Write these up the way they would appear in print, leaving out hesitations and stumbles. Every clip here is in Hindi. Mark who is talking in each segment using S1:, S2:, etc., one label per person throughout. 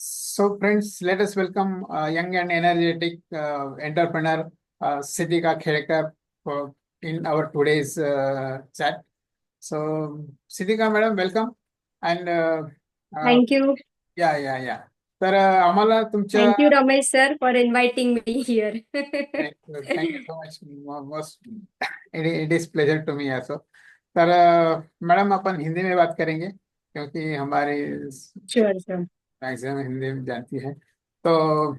S1: So, friends, let us welcome young and energetic entrepreneur Siddhika Khedekar in our today's chat. So, Siddhika, madam, welcome. And uh,
S2: Thank you.
S1: yeah. तर आम्हाला तुमच्या
S2: Thank you, Ramesh sir, for inviting me here.
S1: Thank you so much most it is pleasure to me also. तर मैडम अपन हिंदी में बात करेंगे क्योंकि हमारी
S2: Sure, sir.
S1: मैक्सिमम हिंदी में जानती है. तो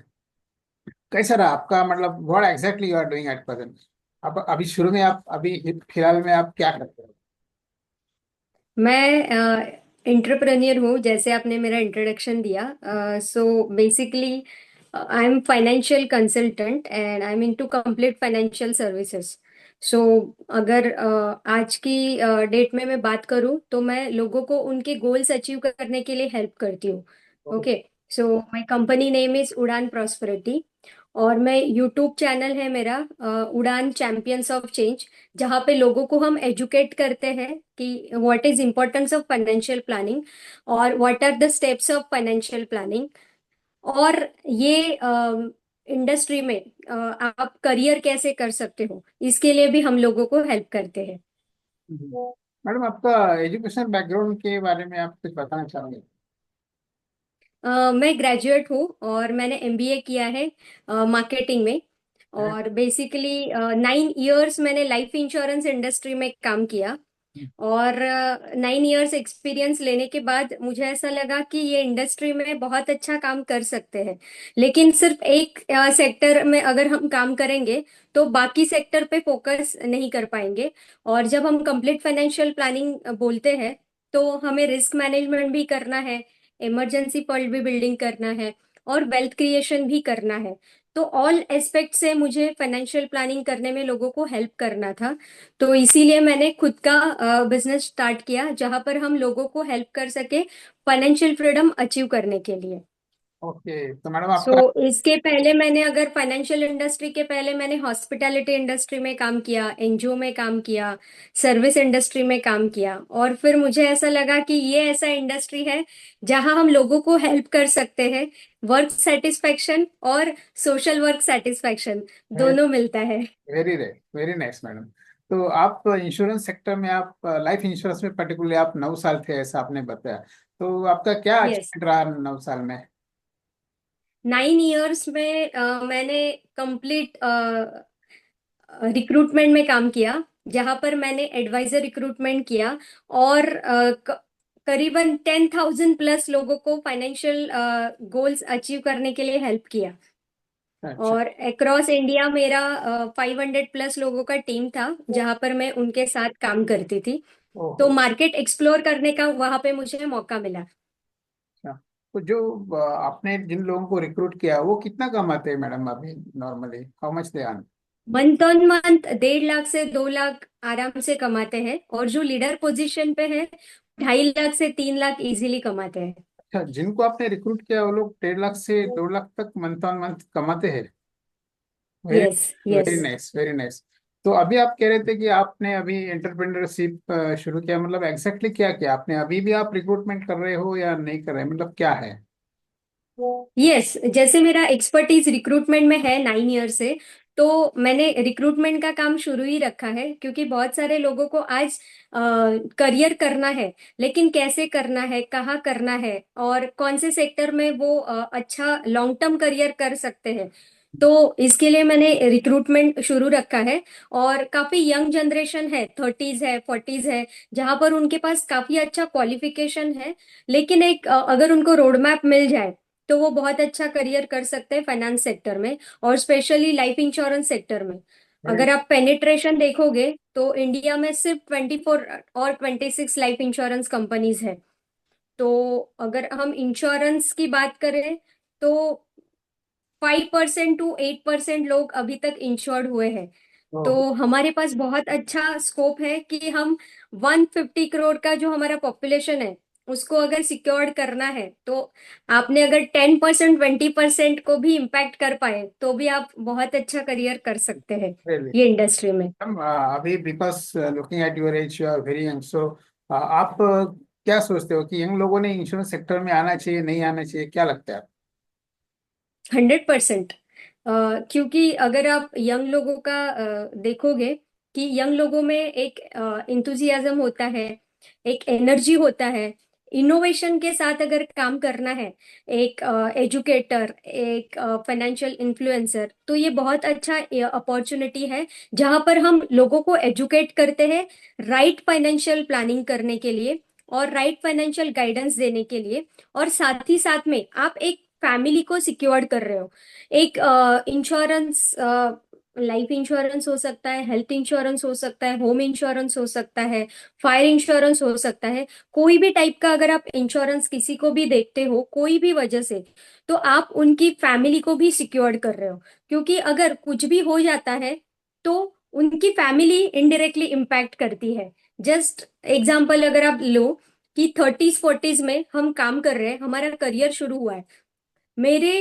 S1: कैसा रहा आपका, मतलब what exactly you are doing at present. आप अभी शुरू में, आप अभी फिलहाल में आप क्या करते हो.
S2: मैं इंटरप्रेन्योर हूँ, जैसे आपने मेरा इंट्रोडक्शन दिया. So basically I am financial consultant and I am into complete financial services. So अगर आज की डेट में मैं बात करूँ तो मैं लोगों को उनके गोल्स अचीव करने के लिए हेल्प करती हूँ. Okay. So my company name is उड़ान प्रॉस्पेरिटी. और मैं यूट्यूब चैनल है मेरा, उड़ान चैंपियंस ऑफ चेंज, जहाँ पे लोगों को हम एजुकेट करते हैं कि what is importance of financial planning और what are the steps of financial planning. और ये इंडस्ट्री में आप करियर कैसे कर सकते हो, इसके लिए भी हम लोगों को हेल्प करते हैं.
S1: मैडम, आपका एजुकेशन बैकग्राउंड के बारे में आप कुछ बताना चाहोगे.
S2: मैं ग्रेजुएट हूँ और मैंने एमबीए किया है मार्केटिंग में. और बेसिकली 9 इयर्स मैंने लाइफ इंश्योरेंस इंडस्ट्री में काम किया. और 9 इयर्स एक्सपीरियंस लेने के बाद मुझे ऐसा लगा कि ये इंडस्ट्री में बहुत अच्छा काम कर सकते हैं. लेकिन सिर्फ एक सेक्टर में अगर हम काम करेंगे तो बाकी सेक्टर पे फोकस नहीं कर पाएंगे. और जब हम कंप्लीट फाइनेंशियल प्लानिंग बोलते हैं तो हमें रिस्क मैनेजमेंट भी करना है, इमरजेंसी फंड भी बिल्डिंग करना है और वेल्थ क्रिएशन भी करना है. तो ऑल एस्पेक्ट से मुझे फाइनेंशियल प्लानिंग करने में लोगों को हेल्प करना था. तो इसीलिए मैंने खुद का बिजनेस स्टार्ट किया जहां पर हम लोगों को हेल्प कर सके फाइनेंशियल फ्रीडम अचीव करने के लिए.
S1: ओके, तो मैडम
S2: सो
S1: आपका.
S2: इसके पहले मैंने, अगर फाइनेंशियल इंडस्ट्री के पहले मैंने हॉस्पिटैलिटी इंडस्ट्री में काम किया, एनजीओ में काम किया, सर्विस इंडस्ट्री में काम किया. और फिर मुझे ऐसा लगा कि ये ऐसा इंडस्ट्री है जहां हम लोगों को हेल्प कर सकते हैं. वर्क सेटिस्फेक्शन और सोशल वर्क सेटिस्फेक्शन दोनों मिलता है.
S1: Very very nice madam. तो आप इंश्योरेंस सेक्टर में, आप लाइफ इंश्योरेंस में पर्टिकुलरली आप 9 साल थे ऐसा आपने बताया. तो आपका क्या
S2: यस.
S1: अचीवमेंट रहा 9 साल में.
S2: 9 इयर्स में मैंने कंप्लीट रिक्रूटमेंट में काम किया, जहां पर मैंने एडवाइजर रिक्रूटमेंट किया. और करीबन 10,000 प्लस लोगों को फाइनेंशियल गोल्स अचीव करने के लिए हेल्प किया.
S1: अच्छा.
S2: और अक्रॉस इंडिया मेरा 500 प्लस लोगों का टीम था जहां पर मैं उनके साथ काम करती थी. तो
S1: ओहो.
S2: मार्केट एक्सप्लोर करने का वहां पे मुझे मौका मिला.
S1: अच्छा. तो जो आपने जिन लोगों को रिक्रूट किया वो कितना कमाते हैं मैडम अभी, normally how much they earn.
S2: Month on month 1.5 lakh से 2 लाख आराम से कमाते हैं. और जो लीडर पोजीशन पे है, 2.5 लाख से 3 लाख इजीली कमाते हैं.
S1: अच्छा, जिनको आपने रिक्रूट किया वो लोग 1.5 लाख से 2 लाख तक मंथ ऑन मंथ कमाते हैं. Very
S2: yes.
S1: Very
S2: yes.
S1: Nice, very nice. तो अभी आप कह रहे थे कि आपने अभी एंटरप्रेन्योरशिप शुरू किया, मतलब एग्जैक्टली क्या किया आपने. अभी भी आप रिक्रूटमेंट कर रहे हो या नहीं कर रहे, मतलब क्या है.
S2: यस, जैसे मेरा एक्सपर्टीज रिक्रूटमेंट में है 9 ईयर से, तो मैंने रिक्रूटमेंट का काम शुरू ही रखा है. क्योंकि बहुत सारे लोगों को आज करियर करना है, लेकिन कैसे करना है, कहाँ करना है और कौन से सेक्टर में वो अच्छा लॉन्ग टर्म करियर कर सकते हैं. तो इसके लिए मैंने रिक्रूटमेंट शुरू रखा है. और काफी यंग जनरेशन है, 30s है, 40s है, जहां पर उनके पास काफी अच्छा क्वालिफिकेशन है. लेकिन एक अगर उनको रोड मैप मिल जाए तो वो बहुत अच्छा करियर कर सकते हैं फाइनेंस सेक्टर में, और स्पेशली लाइफ इंश्योरेंस सेक्टर में.
S1: वेरी.
S2: अगर आप पेनिट्रेशन देखोगे तो इंडिया में सिर्फ 24 और 26 लाइफ इंश्योरेंस कंपनीज है. तो अगर हम इंश्योरेंस की बात करें तो 5% to 8% लोग अभी तक इंश्योर्ड हुए हैं. तो
S1: ओहो.
S2: हमारे पास बहुत अच्छा स्कोप है कि हम 150 करोड़ का जो हमारा पॉपुलेशन है उसको अगर सिक्योर्ड करना है, तो आपने अगर 10% 20% को भी इम्पैक्ट कर पाए तो भी आप बहुत अच्छा करियर कर सकते हैं
S1: वेरी.
S2: ये इंडस्ट्री में.
S1: अभी because looking at your age you are very young, so आप क्या सोचते हो कि यंग लोगों ने इंश्योरेंस सेक्टर में आना चाहिए, नहीं आना चाहिए, क्या लगता है.
S2: 100%। क्योंकि अगर आप यंग लोगों का देखोगे कि यंग लोगों में एक इंथुजियाज्म होता है, एक एनर्जी होता है। इनोवेशन के साथ अगर काम करना है, एक एजुकेटर, एक फाइनेंशियल इन्फ्लुएंसर, तो ये बहुत अच्छा अपॉर्चुनिटी है जहां पर हम लोगों को एजुकेट करते हैं राइट फाइनेंशियल प्लानिंग करने के लिए और राइट फाइनेंशियल गाइडेंस देने के लिए। और साथ ही साथ में आप एक फैमिली को सिक्योर कर रहे हो। एक इंश्योरेंस, लाइफ इंश्योरेंस हो सकता है, हेल्थ इंश्योरेंस हो सकता है, होम इंश्योरेंस हो सकता है, फायर इंश्योरेंस हो सकता है। कोई भी टाइप का अगर आप इंश्योरेंस किसी को भी देखते हो कोई भी वजह से, तो आप उनकी फैमिली को भी सिक्योर कर रहे हो। क्योंकि अगर कुछ भी हो जाता है तो उनकी फैमिली इनडायरेक्टली इम्पैक्ट करती है। जस्ट एग्जाम्पल अगर आप लो कि 30s 40s में हम काम कर रहे हैं, हमारा करियर शुरू हुआ है, मेरे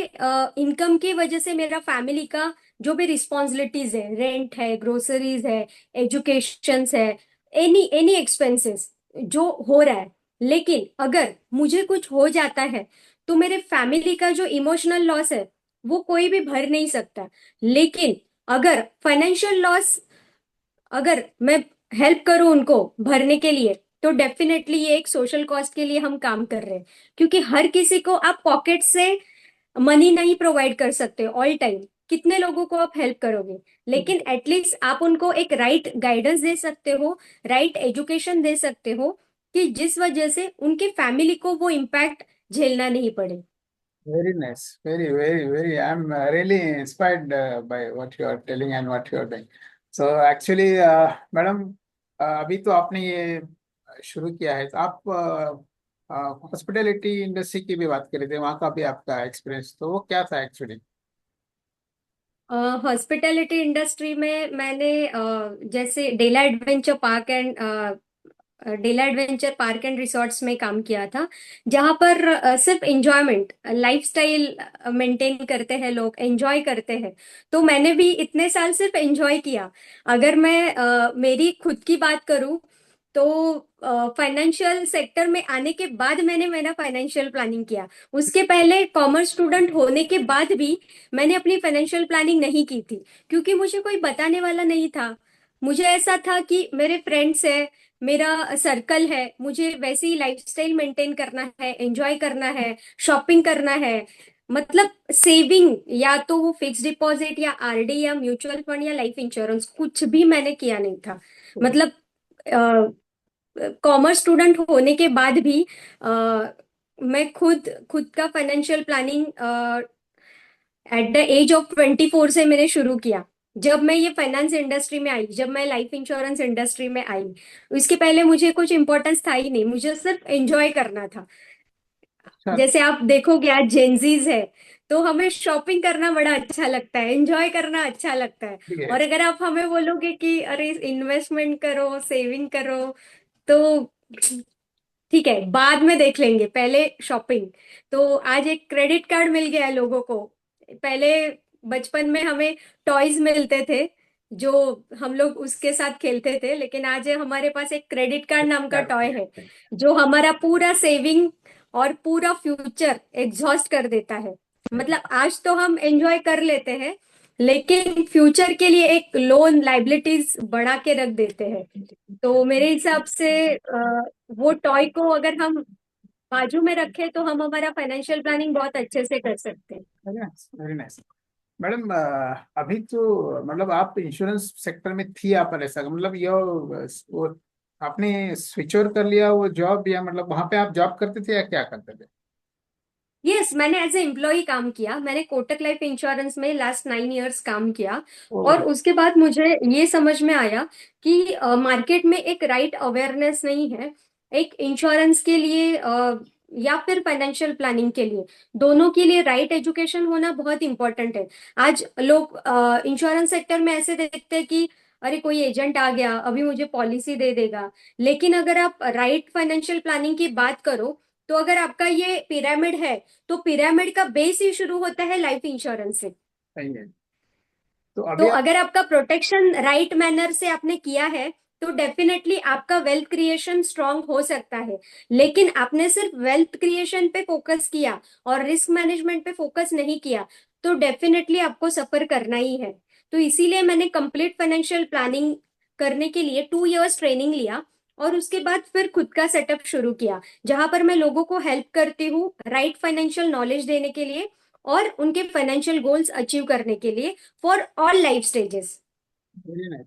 S2: इनकम की वजह से मेरा फैमिली का जो भी रिस्पॉन्सिबिलिटीज है, रेंट है, ग्रोसरीज है, एजुकेशन है, एनी एनी एक्सपेंसेस जो हो रहा है। लेकिन अगर मुझे कुछ हो जाता है तो मेरे फैमिली का जो इमोशनल लॉस है वो कोई भी भर नहीं सकता। लेकिन अगर फाइनेंशियल लॉस, अगर मैं हेल्प करूं उनको भरने के लिए, तो डेफिनेटली ये एक सोशल कॉस्ट के लिए हम काम कर रहे हैं। क्योंकि हर किसी को आप पॉकेट से मनी नहीं प्रोवाइड कर सकते ऑल टाइम। कितने लोगों को आप हेल्प करोगे? लेकिन एटलीस्ट आप उनको एक राइट गाइडेंस दे सकते हो, राइट एजुकेशन दे सकते हो, कि जिस वजह से उनके फैमिली को वो इम्पैक्ट झेलना नहीं पड़े।
S1: Very nice. Very, very, very. I'm really inspired by what you are telling and what you are doing. So actually, madam, अभी तो आपने ये शुरू किया है, तो आप हॉस्पिटैलिटी इंडस्ट्री की भी बात कर रहे थे, वहाँ का भी आपका एक्सपीरियंस, तो वो क्या था एक्चुअली?
S2: हॉस्पिटैलिटी इंडस्ट्री में मैंने जैसे डेला एडवेंचर पार्क एंड रिसोर्ट्स में काम किया था। जहां पर सिर्फ एंजॉयमेंट लाइफस्टाइल मेंटेन करते हैं, लोग एंजॉय करते हैं। तो मैंने भी इतने साल सिर्फ एंजॉय किया। अगर मैं मेरी खुद की बात करूं तो फाइनेंशियल सेक्टर में आने के बाद मैंने मेरा फाइनेंशियल प्लानिंग किया। उसके पहले कॉमर्स स्टूडेंट होने के बाद भी मैंने अपनी फाइनेंशियल प्लानिंग नहीं की थी, क्योंकि मुझे कोई बताने वाला नहीं था। मुझे ऐसा था कि मेरे फ्रेंड्स है, मेरा सर्कल है, मुझे वैसे ही लाइफस्टाइल मेंटेन करना है, एंजॉय करना है, शॉपिंग करना है। मतलब सेविंग, या तो वो फिक्स डिपॉजिट या आरडी या म्यूचुअल फंड या लाइफ इंश्योरेंस, कुछ भी मैंने किया नहीं था। मतलब कॉमर्स स्टूडेंट होने के बाद भी मैं खुद खुद का financial planning at the age of 24 से मैंने शुरू किया। जब मैं ये फाइनेंस इंडस्ट्री में आई, जब मैं लाइफ इंश्योरेंस इंडस्ट्री में आई, इसके पहले मुझे कुछ इंपॉर्टेंस था ही नहीं, मुझे सिर्फ एंजॉय करना था।
S1: अच्छा।
S2: जैसे आप देखोगे आज जेंजीज है, तो हमें शॉपिंग करना बड़ा अच्छा लगता है, एंजॉय करना अच्छा लगता है।
S1: ठीक है।
S2: और अगर आप हमें बोलोगे कि अरे इन्वेस्टमेंट करो, सेविंग करो, तो ठीक है बाद में देख लेंगे, पहले शॉपिंग। तो आज एक क्रेडिट कार्ड मिल गया है लोगों को। पहले बचपन में हमें टॉयज मिलते थे जो हम लोग उसके साथ खेलते थे, लेकिन आज हमारे पास एक क्रेडिट कार्ड नाम का टॉय है जो हमारा पूरा सेविंग और पूरा फ्यूचर एग्जॉस्ट कर देता है। मतलब आज तो हम एंजॉय कर लेते हैं, लेकिन फ्यूचर के लिए एक लोन लाइबिलिटीज बढ़ा के रख देते हैं। तो मेरे हिसाब से वो टॉय को अगर हम बाजू में रखें तो हम हमारा फाइनेंशियल प्लानिंग बहुत अच्छे से कर सकते हैं।
S1: Very nice, very nice. Madam, अभी तो मतलब आप इंश्योरेंस सेक्टर में थी, आप ऐसा मतलब ये वो आपने स्विच ओवर कर लिया वो जॉब, या मतलब वहां पे आप जॉब करते थे या क्या करते थे?
S2: यस, मैंने एज ए एम्प्लॉय काम किया। मैंने कोटक लाइफ इंश्योरेंस में लास्ट 9 इयर्स काम किया।
S1: ओ।
S2: और उसके बाद मुझे ये समझ में आया कि मार्केट में एक राइट अवेयरनेस नहीं है, एक इंश्योरेंस के लिए या फिर फाइनेंशियल प्लानिंग के लिए, दोनों के लिए राइट एजुकेशन होना बहुत इंपॉर्टेंट है। आज लोग इंश्योरेंस सेक्टर में ऐसे देखते हैं कि अरे कोई एजेंट आ गया अभी मुझे पॉलिसी दे देगा। लेकिन अगर आप राइट फाइनेंशियल प्लानिंग की बात करो, तो अगर आपका ये पिरामिड है, तो पिरामिड का बेस ही शुरू होता है लाइफ इंश्योरेंस से।
S1: सही है। तो
S2: तो
S1: अभी आप।
S2: अगर आपका प्रोटेक्शन राइट मैनर से आपने किया है, तो डेफिनेटली आपका वेल्थ क्रिएशन स्ट्रांग हो सकता है। लेकिन आपने सिर्फ वेल्थ क्रिएशन पे फोकस किया और रिस्क मैनेजमेंट पे फोकस नहीं किया, तो डेफिनेटली आपको सफर करना ही है। तो इसीलिए मैंने कंप्लीट फाइनेंशियल प्लानिंग करने के लिए 2 इयर्स ट्रेनिंग लिया, और उसके बाद फिर खुद का सेटअप शुरू किया, जहां पर मैं लोगों को हेल्प करती हूँ राइट फाइनेंशियल नॉलेज देने के लिए और उनके फाइनेंशियल गोल्स अचीव करने के लिए for all life stages.
S1: Very nice.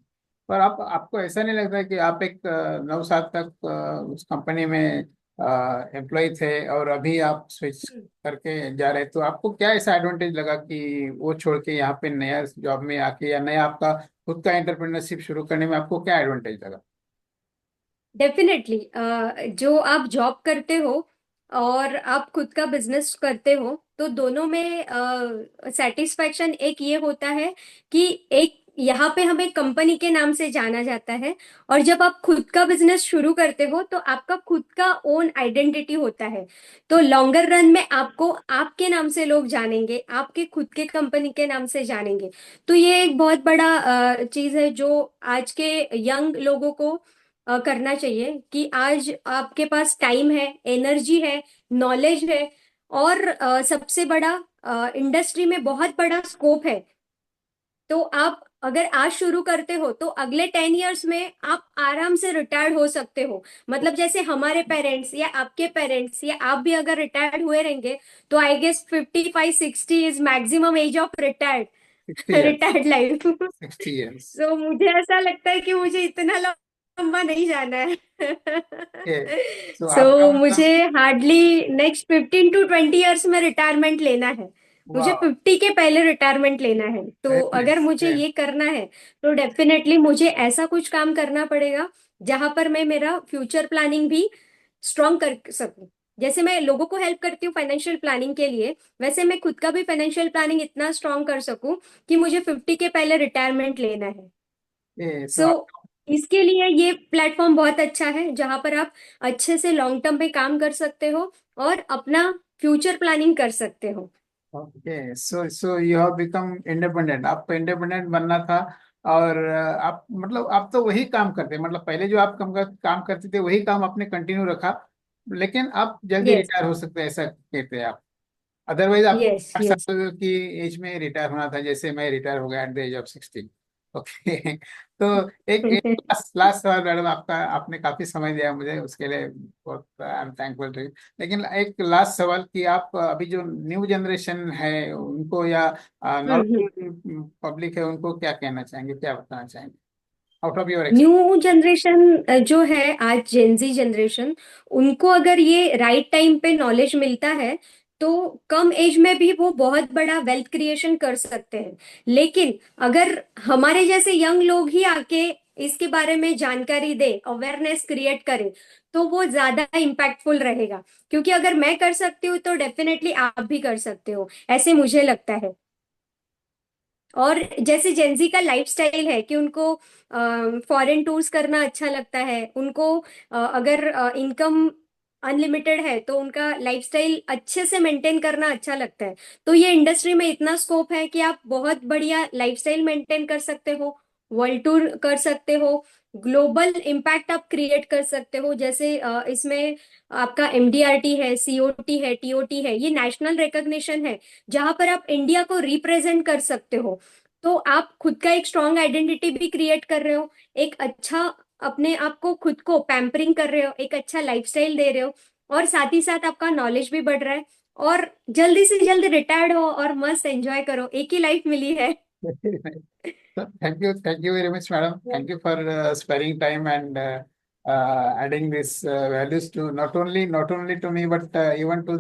S1: पर आप आपको ऐसा नहीं लगता कि आप एक 9 साल तक उस कंपनी में एम्प्लॉय थे और अभी आप स्विच करके जा रहे, तो आपको क्या ऐसा एडवांटेज लगा कि वो छोड़ के यहाँ पे नया जॉब में आके या नया आपका खुद का एंटरप्रेन्योरशिप शुरू करने में आपको क्या एडवांटेज लगा?
S2: डेफिनेटली, जो आप जॉब करते हो और आप खुद का बिजनेस करते हो, तो दोनों में सेटिस्फैक्शन एक ये होता है कि एक यहाँ पे हमें कंपनी के नाम से जाना जाता है, और जब आप खुद का बिजनेस शुरू करते हो तो आपका खुद का ओन आइडेंटिटी होता है। तो लॉन्गर रन में आपको आपके नाम से लोग जानेंगे, आपके खुद के कंपनी के नाम से जानेंगे। तो ये एक बहुत बड़ा चीज है जो आज के यंग लोगों को करना चाहिए, कि आज आपके पास टाइम है, एनर्जी है, नॉलेज है, और सबसे बड़ा इंडस्ट्री में बहुत बड़ा स्कोप है। तो आप अगर आज शुरू करते हो तो अगले 10 इयर्स में आप आराम से रिटायर्ड हो सकते हो। मतलब जैसे हमारे पेरेंट्स या आपके पेरेंट्स या आप भी अगर रिटायर्ड हुए रहेंगे, तो I guess 55-60 is maximum age of retired
S1: 60 years।
S2: Retired life.
S1: 60 years।
S2: तो मुझे ऐसा लगता है कि मुझे इतना लंबा नहीं जाना है।
S1: ओके। सो आपका
S2: सो मुझे
S1: मतलब।
S2: हार्डली नेक्स्ट 15-20 इयर्स में रिटायरमेंट लेना है। मुझे
S1: वाह।
S2: 50 के पहले रिटायरमेंट लेना है। तो
S1: वेरी
S2: अगर
S1: नाइस।
S2: मुझे ये करना है, तो डेफिनेटली मुझे ऐसा कुछ काम करना पड़ेगा जहां पर मैं मेरा फ्यूचर प्लानिंग भी स्ट्रॉन्ग कर सकूं। जैसे मैं लोगों को हेल्प करती हूँ फाइनेंशियल प्लानिंग के लिए, वैसे मैं खुद का भी फाइनेंशियल प्लानिंग इतना स्ट्रॉन्ग कर सकूं कि मुझे 50 के पहले रिटायरमेंट लेना है।
S1: तो
S2: सो इसके लिए ये प्लेटफॉर्म बहुत अच्छा है, जहां पर आप अच्छे से लॉन्ग टर्म पे काम कर सकते हो और अपना फ्यूचर प्लानिंग कर सकते हो।
S1: Okay, so you have become independent, आपको इंडिपेंडेंट बनना था। और आप मतलब आप तो वही काम करते, मतलब पहले जो आप काम करते थे वही काम आपने कंटिन्यू रखा, लेकिन आप जल्दी
S2: यस,
S1: रिटायर हो सकते हैं ऐसा कहते हैं आप। अदरवाइज आपको
S2: यस,
S1: 60
S2: यस।
S1: साल की एज में रिटायर होना था, जैसे मैं रिटायर हो गया at the age of 16। Okay. तो एक लास्ट लास्ट सवाल मैडम आपका, आपने काफी समय दिया मुझे, उसके लिए बहुत I am thankful to you. लेकिन एक लास्ट सवाल कि आप अभी जो न्यू जनरेशन है उनको या
S2: हम्म।
S1: नॉर्मल पब्लिक है उनको क्या कहना चाहेंगे, क्या बताना चाहेंगे out of your
S2: new generation जो है, आज जेंजी जनरेशन, उनको अगर ये राइट टाइम पे नॉलेज मिलता है, तो कम एज में भी वो बहुत बड़ा वेल्थ क्रिएशन कर सकते हैं। लेकिन अगर हमारे जैसे यंग लोग ही आके इसके बारे में जानकारी दे, अवेयरनेस क्रिएट करे, तो वो ज्यादा इम्पैक्टफुल रहेगा। क्योंकि अगर मैं कर सकती हूँ तो डेफिनेटली आप भी कर सकते हो, ऐसे मुझे लगता है। और जैसे जेंजी का लाइफस्टाइल है कि उनको फॉरेन टूर्स करना अच्छा लगता है, उनको अगर इनकम अनलिमिटेड है तो उनका लाइफस्टाइल अच्छे से मेंटेन करना अच्छा लगता है। तो ये इंडस्ट्री में इतना स्कोप है कि आप बहुत बढ़िया लाइफस्टाइल मेंटेन कर सकते हो, वर्ल्ड टूर कर सकते हो, ग्लोबल इम्पैक्ट आप क्रिएट कर सकते हो। जैसे इसमें आपका एमडीआरटी है, सीओटी है, टीओटी है, ये नेशनल रिकॉग्निशन है, जहां पर आप इंडिया को रिप्रेजेंट कर सकते हो। तो आप खुद का एक स्ट्रॉन्ग आइडेंटिटी भी क्रिएट कर रहे हो, एक अच्छा अपने आप को खुद को पैम्परिंग कर रहे हो, एक अच्छा लाइफस्टाइल दे रहे हो, और साथ ही साथ आपका नॉलेज भी बढ़ रहा है, और जल्दी से जल्दी रिटायर्ड हो और मस्त एंजॉय करो, एक ही लाइफ मिली है।
S1: Experience. Thank you very much, madam. Thank you for sparing time and adding these values to not only to me but even to